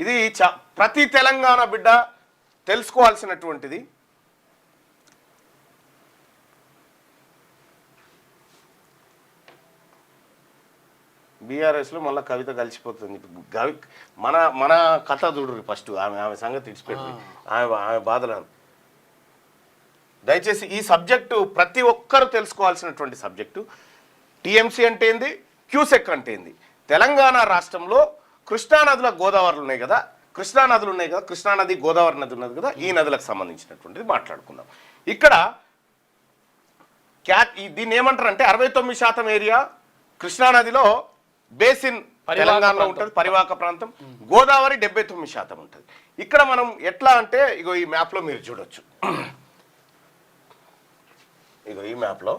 ఇది ప్రతి తెలంగాణ బిడ్డ తెలుసుకోవాల్సినటువంటిది. బీఆర్ఎస్లో మళ్ళీ కవిత కలిసిపోతుంది. మన కథ చూడరు ఫస్ట్, ఆమె సంగతి ఇడిచిపెట్టి ఆమె బాధలను. దయచేసి ఈ సబ్జెక్టు ప్రతి ఒక్కరు తెలుసుకోవాల్సినటువంటి సబ్జెక్టు. టీఎంసీ అంటే ఏంది, క్యూసెక్ అంటే ఏంది. తెలంగాణ రాష్ట్రంలో కృష్ణానదుల గోదావరిలు ఉన్నాయి కదా, కృష్ణానది గోదావరి నది ఉన్నది కదా, ఈ నదులకు సంబంధించినటువంటిది మాట్లాడుకుందాం. ఇక్కడ దీన్ని ఏమంటారు అంటే 69% ఏరియా కృష్ణానదిలో బేసిన్ తెలంగాణలో ఉంటుంది, పరివాహక ప్రాంతం. గోదావరి 79% ఉంటుంది. ఇక్కడ మనం ఎట్లా అంటే ఇగో ఈ మ్యాప్లో మీరు చూడొచ్చు, ఇగో ఈ మ్యాప్లో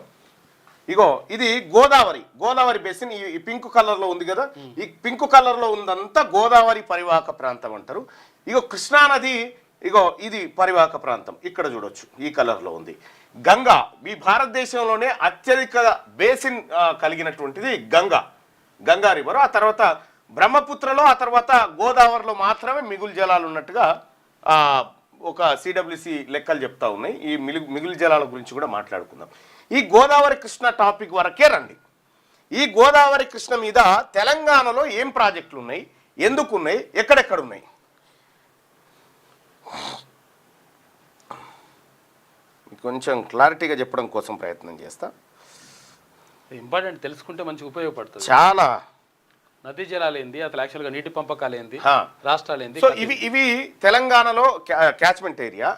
ఇగో ఇది గోదావరి బేసిన్. ఈ పింక్ కలర్లో ఉంది కదా, ఈ పింక్ కలర్లో ఉందంతా గోదావరి పరివాహక ప్రాంతం అంటారు. ఇగో కృష్ణానది, ఇగో ఇది పరివాహక ప్రాంతం, ఇక్కడ చూడొచ్చు ఈ కలర్లో ఉంది. గంగా, ఈ భారతదేశంలోనే అత్యధిక బేసిన్ కలిగినటువంటిది గంగా రివర్. ఆ తర్వాత బ్రహ్మపుత్రలో, ఆ తర్వాత గోదావరిలో మాత్రమే మిగులు జలాలు ఉన్నట్టుగా ఒక సిడబ్ల్యూసి లెక్కలు చెప్తా ఉన్నాయి. ఈ మిగులు జలాల గురించి కూడా మాట్లాడుకుందాం. ఈ గోదావరి కృష్ణ టాపిక్ వరకే రండి. ఈ గోదావరి కృష్ణ మీద తెలంగాణలో ఏం ప్రాజెక్టులు ఉన్నాయి, ఎందుకు ఉన్నాయి, ఎక్కడెక్కడ ఉన్నాయి? కొంచెం క్లారిటీగా చెప్పడం కోసం ప్రయత్నం చేస్తా. ఇంపార్టెంట్ తెలుసుకుంటే మంచి ఉపయోగపడుతుంది. చాలా నదీ జలాలు ఏంది, అసలు యాక్చువల్గా నీటి పంపకాలు ఏంది, రాష్ట్రాలు ఏంది. సో ఇవి తెలంగాణలో క్యాచ్మెంట్ ఏరియా.